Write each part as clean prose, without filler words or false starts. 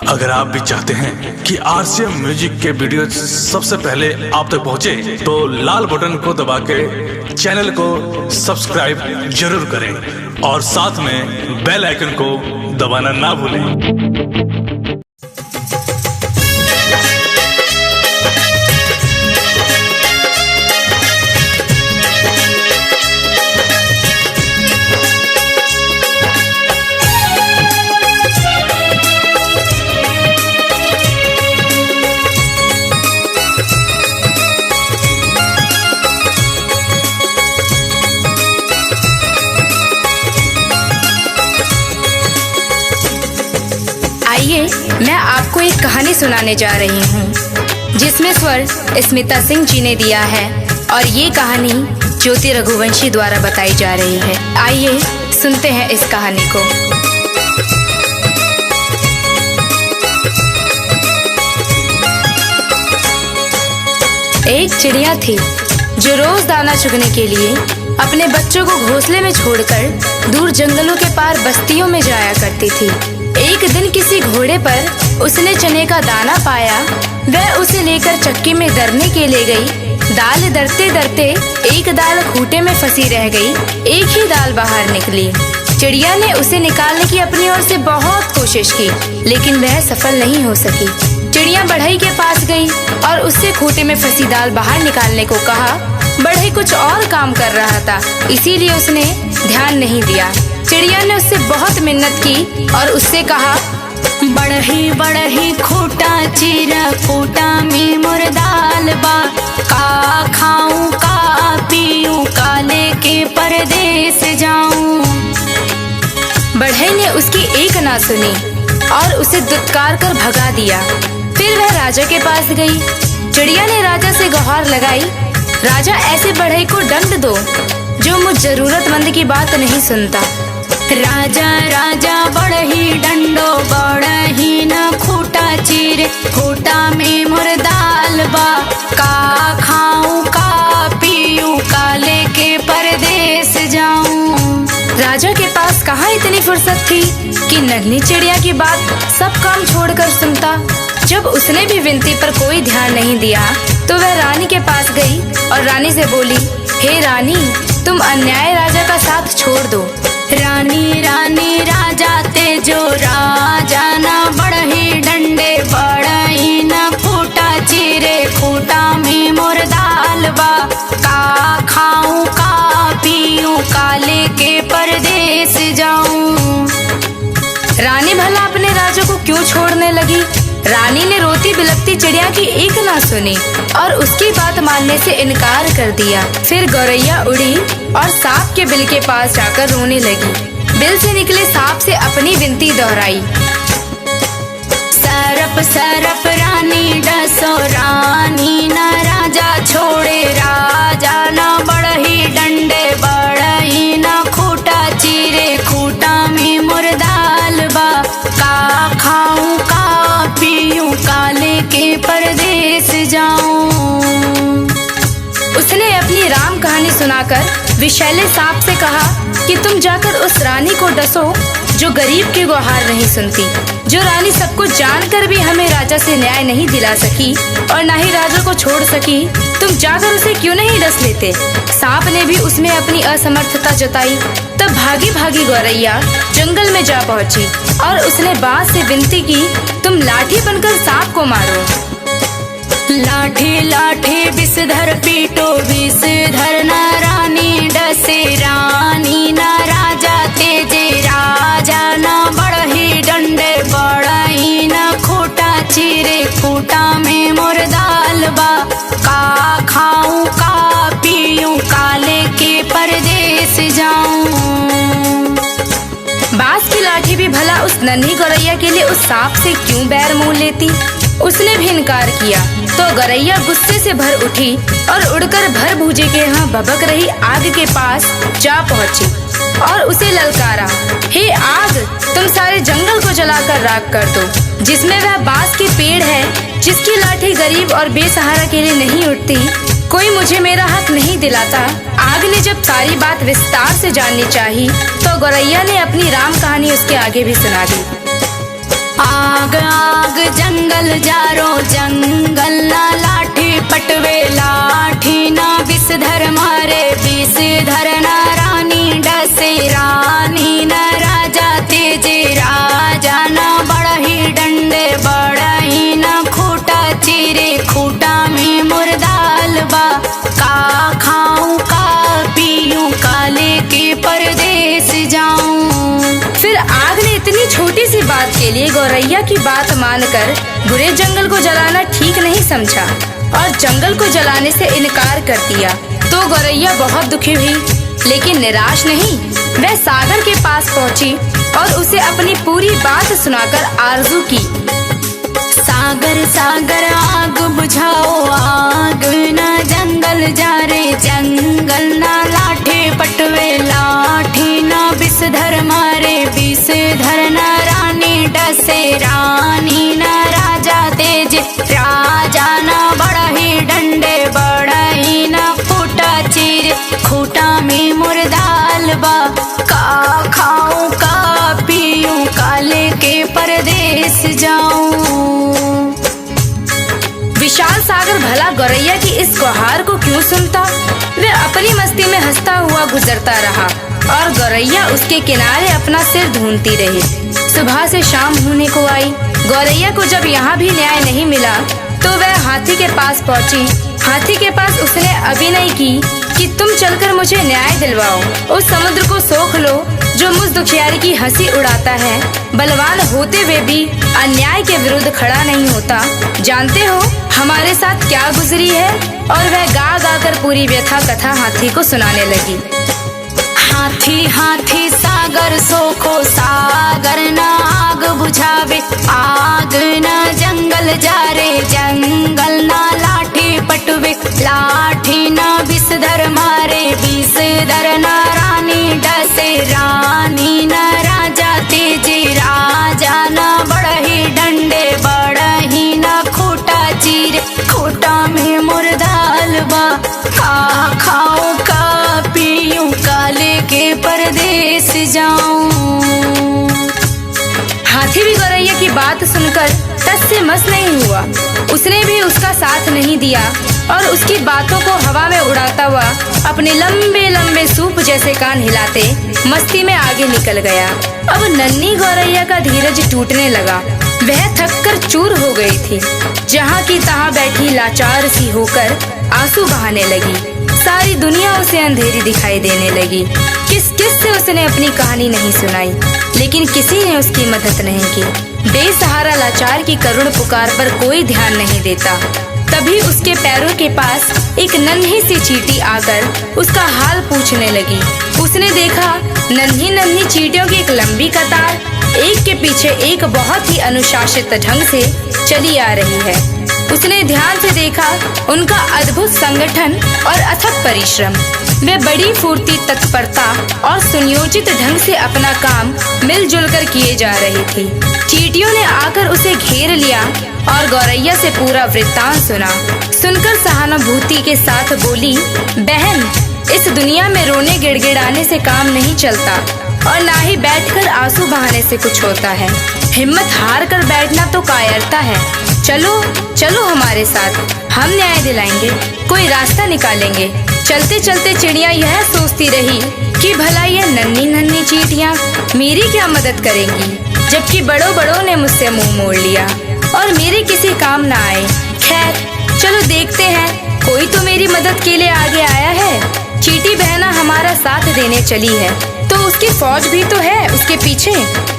अगर आप भी चाहते हैं कि आरसीएम म्यूजिक के वीडियो सबसे पहले आप तक पहुंचे, तो लाल बटन को दबा के चैनल को सब्सक्राइब जरूर करें और साथ में बेल आइकन को दबाना ना भूलें। आइए मैं आपको एक कहानी सुनाने जा रही हूँ जिसमें स्वर स्मिता सिंह जी ने दिया है और ये कहानी ज्योति रघुवंशी द्वारा बताई जा रही है। आइए सुनते हैं इस कहानी को। एक चिड़िया थी जो रोज दाना चुगने के लिए अपने बच्चों को घोंसले में छोड़कर दूर जंगलों के पार बस्तियों में जाया करती थी। एक दिन किसी घोड़े पर उसने चने का दाना पाया। वह उसे लेकर चक्की में दरने के लिए गई। दाल दरते दरते एक दाल खूंटे में फंसी रह गई। एक ही दाल बाहर निकली। चिड़िया ने उसे निकालने की अपनी ओर से बहुत कोशिश की, लेकिन वह सफल नहीं हो सकी। चिड़िया बढ़ई के पास गई और उससे खूंटे में फंसी दाल बाहर निकालने को कहा। बढ़ई कुछ और काम कर रहा था, इसीलिए उसने ध्यान नहीं दिया। चिड़िया ने उससे बहुत मिन्नत की और उससे कहा, बढ़ही बढ़ही खूंटा चीरा, खूंटा में मोर दाल बा, का खाऊं का पीऊं, काले के परदेस जाऊं। बढ़ई ने उसकी एक ना सुनी और उसे दुत्कार कर भगा दिया। फिर वह राजा के पास गई। चिड़िया ने राजा से गुहार लगाई, राजा ऐसे बढ़ई को दंड दो जो मुझ जरूरतमंद की बात नहीं सुनता। राजा राजा बढ़ही डंडो, बढ़ही न खूंटा चीरे, खूंटा में मोर दाल बा, का खाऊं का पीऊं, काले के परदेस जाऊं। राजा के पास कहाँ इतनी फुर्सत थी कि नन्ही चिड़िया की बात सब काम छोड़कर सुनता। जब उसने भी विनती पर कोई ध्यान नहीं दिया तो वह रानी के पास गई और रानी से बोली, हे रानी, तुम अन्याय राजा का साथ छोड़ दो। रानी रानी राजा ते जो, राजा ना बढ़ही डंडे, बढ़ही न खूंटा चीरे, खूंटा में मोर दाल बा, का खाऊं का पीऊं, काले के परदेस जाऊं। रानी भला अपने राजा को क्यों छोड़ने लगी? रानी ने रोती बिलखती चिड़िया की एक ना सुनी और उसकी बात मानने से इनकार कर दिया। फिर गौरैया उड़ी और सांप के बिल के पास जाकर रोने लगी। बिल से निकले सांप से अपनी विनती दोहराई, सरप सरप रानी डसो, रानी न राजा छोड़े, राजा न बढ़ही डंडे, बढ़ही न खूंटा चीरे, खूंटा में मोर दाल बा, का खाऊं का पीऊं, काले के परदेस जाऊं। उसने अपनी राम कहानी सुनाकर विषैले सांप से कहा कि तुम जाकर उस रानी को डसो जो गरीब की गुहार नहीं सुनती। जो रानी सब कुछ जानकर भी हमें राजा से न्याय नहीं दिला सकी और न ही राजा को छोड़ सकी, तुम जाकर उसे क्यों नहीं डस लेते? सांप ने भी उसमें अपनी असमर्थता जताई। तब भागी भागी गौरैया जंगल में जा पहुंची और उसने बांस से विनती की, तुम लाठी बनकर सांप को मारो। लाठी लाठी विषधर पीटो, विषधर न रानी डसे, रानी न राजा तेजे, राजा न बढ़ही डंडे, बढ़ही न खूंटा चीरे, खूंटा में मोर दाल बा, का खाऊं का पीऊं, काले के परदेस जाऊं। बांस की लाठी भी भला उस नन्ही गौरैया के लिए उस सांप से क्यों बैर मोल लेती? उसने भी इनकार किया तो गौरैया गुस्से से भर उठी और उड़कर भर भूजे के यहाँ भभक रही आग के पास जा पहुंची और उसे ललकारा, हे आग, तुम सारे जंगल को जलाकर राख कर दो। जिसमें वह बांस के पेड़ है जिसकी लाठी गरीब और बेसहारा के लिए नहीं उठती, कोई मुझे मेरा हक नहीं दिलाता। आग ने जब सारी बात विस्तार से जाननी चाही तो गौरैया ने अपनी राम कहानी उसके आगे भी सुना दी। आग जारो जंगल ना लाठी पटवे लाठी ना विषधर मारे विषधर ना रानी डसे रानी ना राजा तेजे राजा ना बड़ही डंडे बड़ही ना खूटा चीरे खूटा में मुर्दाल बा का खाऊं का पीऊं काले के परदेस जाऊं। फिर आग ने इतनी छोटी सी बात के लिए गौरैया की बात मानकर बुरे जंगल को जलाना ठीक नहीं समझा और जंगल को जलाने से इनकार कर दिया। तो गौरैया बहुत दुखी हुई, लेकिन निराश नहीं। वह सागर के पास पहुंची और उसे अपनी पूरी बात सुनाकर आरजू की। सागर सागर आग बुझाओ आग ना जंगल जा रे जंगल ना लाठी पटवे लाठी ना विषधर मारे विषधर ना रानी डसे रानी ना राजा तेज राजा ना बड़ही डंडे बड़ही ना खूटा चीर खूटा में मुर्दाल बा का खाऊं का पीऊं काले के परदेस जाऊं। विशाल सागर भला गौरैया की इस गुहार को क्यों सुनता। वह अपनी मस्ती में हंसता हुआ गुजरता रहा और गौरैया उसके किनारे अपना सिर ढूंढती रही। सुबह से शाम होने को आई। गौरैया को जब यहाँ भी न्याय नहीं मिला तो वह हाथी के पास पहुँची। हाथी के पास उसने अभिनय की कि तुम चलकर मुझे न्याय दिलवाओ। उस समुद्र को सोख लो जो मुझ दुखियारी की हंसी उड़ाता है, बलवान होते हुए भी अन्याय के विरुद्ध खड़ा नहीं होता। जानते हो हमारे साथ क्या गुजरी है। और वह गा गा कर पूरी व्यथा कथा हाथी को सुनाने लगी। हाथी हाथी सागर सोखो सागर ना आग बुझावे आग ना जंगल जा रे जंगल ना लाठी पटवे लाठी ना विषधर मारे विषधर ना रानी डसे रानी ना राजा तेजे राजा ना बड़ही डंडे बड़ही ना खूटा चीर खूटा में मुर्दाल बा का खाऊं का पीऊं काले के परदेस जाऊं। हाथी भी गौरैया की बात सुनकर टस से मस नहीं हुआ। उसने भी उसका साथ नहीं दिया और उसकी बातों को हवा में उड़ाता हुआ अपने लंबे लंबे सूप जैसे कान हिलाते मस्ती में आगे निकल गया। अब नन्ही गौरैया का धीरज टूटने लगा। वह थक कर चूर हो गई थी। जहाँ की तहाँ बैठी लाचार सी होकर आंसू बहाने लगी। सारी दुनिया उसे अंधेरी दिखाई देने लगी। किस किस से उसने अपनी कहानी नहीं सुनाई, लेकिन किसी ने उसकी मदद नहीं की। बेसहारा लाचार की करुण पुकार पर कोई ध्यान नहीं देता। तभी उसके पैरों के पास एक नन्ही सी चींटी आकर उसका हाल पूछने लगी। उसने देखा नन्ही नन्ही चींटियों की एक लंबी कतार एक के पीछे एक बहुत ही अनुशासित ढंग से चली आ रही है। उसने ध्यान से देखा उनका अद्भुत संगठन और अथक परिश्रम। वे बड़ी फुर्ती तत्परता और सुनियोजित ढंग से अपना काम मिलजुल कर किए जा रही थी। चींटियों ने आकर उसे घेर लिया और गौरैया से पूरा वृत्तांत सुना। सुनकर सहानुभूति के साथ बोली, बहन, इस दुनिया में रोने गिड़गिड़ाने से काम नहीं चलता और ना ही बैठकर आंसू बहाने से कुछ होता है। हिम्मत हार कर बैठना तो कायरता है। चलो चलो हमारे साथ, हम न्याय दिलाएंगे, कोई रास्ता निकालेंगे। चलते चलते चिड़िया यह सोचती रही कि भला ये नन्ही नन्ही चींटियां मेरी क्या मदद करेंगी, जबकि बड़ों बड़ों ने मुझसे मुंह मोड़ लिया और मेरे किसी काम ना आए। खैर चलो देखते हैं, कोई तो मेरी मदद के लिए आगे आया है। चींटी बहना हमारा साथ देने चली है तो उसकी फौज भी तो है उसके पीछे।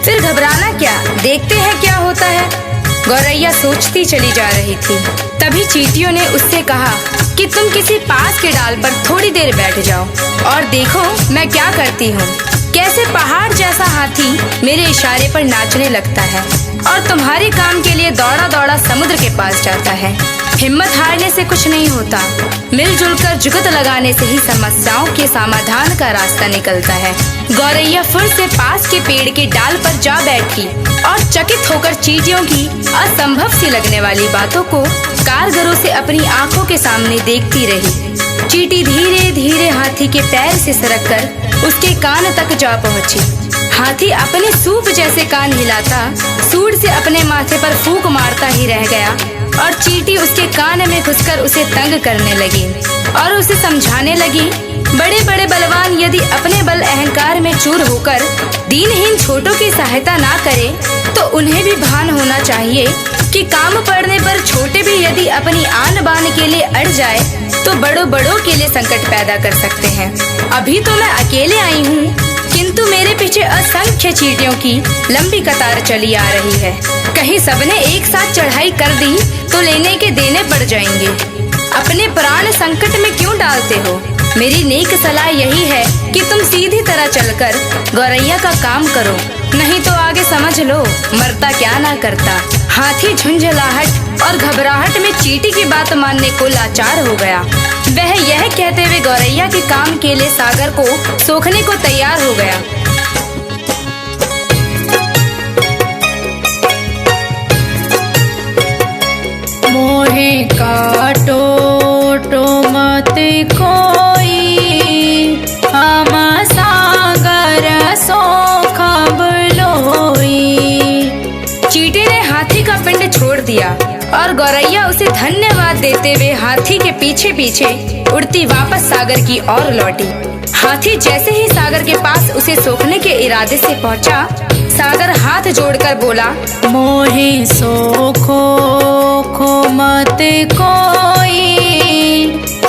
फिर घबराना क्या, देखते हैं क्या होता है। गौरैया सोचती चली जा रही थी। तभी चींटियों ने उससे कहा कि तुम किसी पास के डाल पर थोड़ी देर बैठ जाओ और देखो मैं क्या करती हूँ। कैसे पहाड़ जैसा हाथी मेरे इशारे पर नाचने लगता है और तुम्हारे काम के लिए दौड़ा दौड़ा समुद्र के पास जाता है। हिम्मत हारने से कुछ नहीं होता, मिलजुल कर जुगत लगाने से ही समस्याओं के समाधान का रास्ता निकलता है। गौरैया फिर से पास के पेड़ के डाल पर जा बैठी और चकित होकर चींटियों की असंभव सी लगने वाली बातों को कारगरों से अपनी आंखों के सामने देखती रही। चींटी धीरे धीरे हाथी के पैर से सरककर उसके कान तक जा पहुंची। हाथी अपने सूप जैसे कान हिलाता सूंड से अपने माथे पर फूंक मारता आता ही रह गया और चींटी उसके कान में घुसकर उसे तंग करने लगी और उसे समझाने लगी, बड़े बड़े बलवान यदि अपने बल अहंकार में चूर होकर दीनहीन छोटों की सहायता ना करे तो उन्हें भी भान होना चाहिए कि काम पड़ने पर छोटे भी यदि अपनी आन बान के लिए अड़ जाए तो बड़ों बड़ों के लिए संकट पैदा कर सकते हैं। अभी तो मैं अकेले आई हूँ, किंतु मेरे पीछे असंख्य चींटियों की लंबी कतार चली आ रही है। कहीं सबने एक साथ चढ़ाई कर दी तो लेने के देने पड़ जाएंगे। अपने प्राण संकट में क्यों डालते हो? मेरी नेक सलाह यही है कि तुम सीधी तरह चलकर गौरैया का काम करो, नहीं तो आगे समझ लो मरता क्या ना करता। हाथी झुंझलाहट और घबराहट में चींटी की बात मानने को लाचार हो गया। वह यह कहते हुए गौरैया के काम के लिए सागर को सोखने को तैयार हो गया। मोहे काटो तो मत कोई, हम सागर सोखब लोई। चींटी ने हाथी का पिंड छोड़ दिया और गौरैया उसे धन्यवाद देते हुए हाथी के पीछे पीछे उड़ती वापस सागर की ओर लौटी। हाथी जैसे ही सागर के पास उसे सोखने के इरादे से पहुंचा, सागर हाथ जोड़कर बोला, मोहे सोखो खो मत कोई,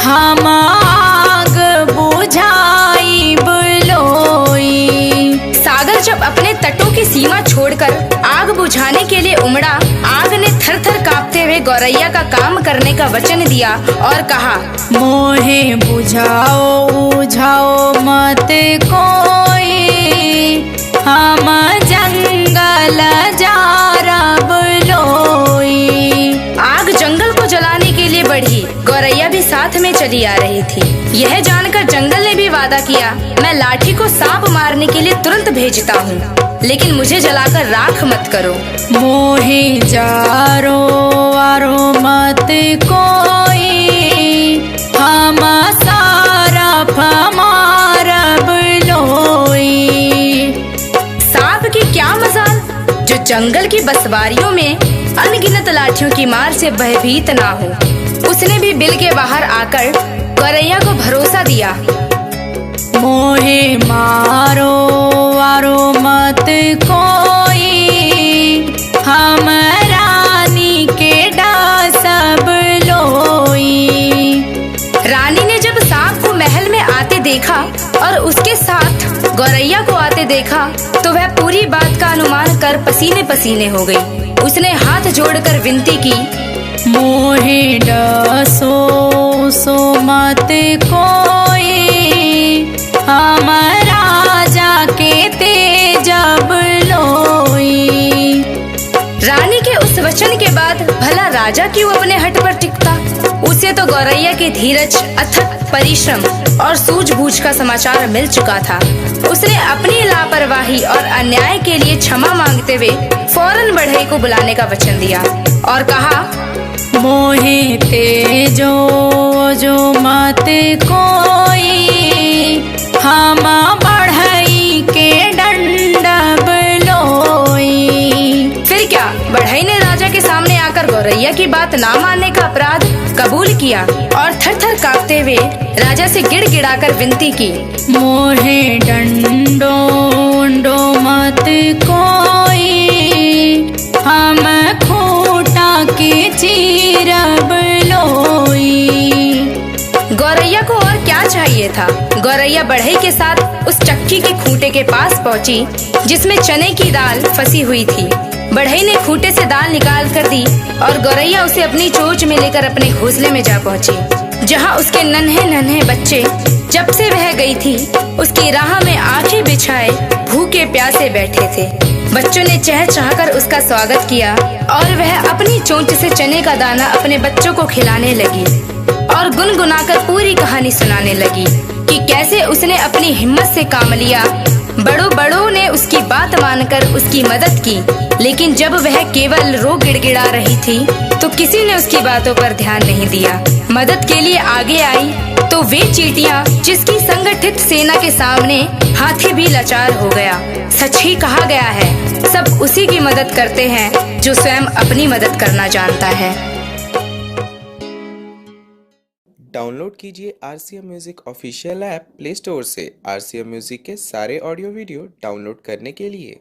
हम आग बुझाई बलोई। सागर जब अपने तटों की सीमा छोड़कर आग बुझाने के लिए उमड़ा, आग ने थर थर कांपते हुए गौरैया का काम करने का वचन दिया और कहा, मोहे बुझाओ बुझाओ मत कोई, हम जंगल जारब लोई। आग जंगल को जलाने के लिए बढ़ी, गौरैया भी साथ में चली आ रही थी। यह जानकर जंगल ने भी वादा किया, मैं लाठी को सांप मारने के लिए तुरंत भेजता हूँ, लेकिन मुझे जलाकर राख मत करो। मोहे जारो वारो मत कोई, हम सारा मारब लोई। सांप की क्या मजाल जो जंगल की बसवारियों में अनगिनत लाठियों की मार से भयभीत ना हो। उसने भी बिल के बाहर आकर गौरैया को भरोसा दिया, मोहे मारो वारो मत कोई, हम रानी के डासब लोई। रानी ने जब सांप को महल में आते देखा और उसके साथ गौरैया को आते देखा तो वह पूरी बात का अनुमान कर पसीने पसीने हो गई। उसने हाथ जोड़कर विनती की, मोहे डसो सो मत कोई, हम राजा के तेजब लोई। रानी के उस वचन के बाद भला राजा क्यों अपने हट पर टिकता? उसे तो गौरैया की धीरज, अथक परिश्रम और सूझबूझ का समाचार मिल चुका था। उसने अपनी लापरवाही और अन्याय के लिए क्षमा मांगते हुए फौरन बढ़ई को बुलाने का वचन दिया और कहा, मोहे तेजो जो मत कोई, हम बढ़ई के दंडब लोई। फिर क्या, बढ़ई ने राजा के सामने आकर गौरैया की बात ना मानने का अपराध कबूल किया और थर थर कांपते हुए राजा से गिड़गिड़ाकर विनती की, मोहे डंडो डो मत कोई, हम खूटा के चीरब लोई। गौरैया को और क्या चाहिए था? गौरैया बढ़ई के साथ उस चक्की के खूंटे के पास पहुंची जिसमें चने की दाल फंसी हुई थी। बढ़ई ने खूंटे से दाल निकाल कर दी और गौरैया उसे अपनी चोंच में लेकर अपने घोंसले में जा पहुंची, जहां उसके नन्हे नन्हे बच्चे जब से वह गई थी उसकी राह में आंखें बिछाए भूखे प्यासे बैठे थे। बच्चों ने चहचहाकर उसका स्वागत किया और वह अपनी चोंच से चने का दाना अपने बच्चों को खिलाने लगी और गुनगुनाकर पूरी कहानी सुनाने लगी कि कैसे उसने अपनी हिम्मत से काम लिया, बड़ों बड़ों ने उसकी बात मानकर उसकी मदद की, लेकिन जब वह केवल रो गिड़गिड़ा रही थी तो किसी ने उसकी बातों पर ध्यान नहीं दिया। मदद के लिए आगे आई तो वे चींटियां जिसकी संगठित सेना के सामने हाथी भी लाचार हो गया। सच ही कहा गया है, सब उसी की मदद करते हैं जो स्वयं अपनी मदद करना जानता है। डाउनलोड कीजिए RCM music official app play store से। RCM म्यूजिक के सारे ऑडियो वीडियो डाउनलोड करने के लिए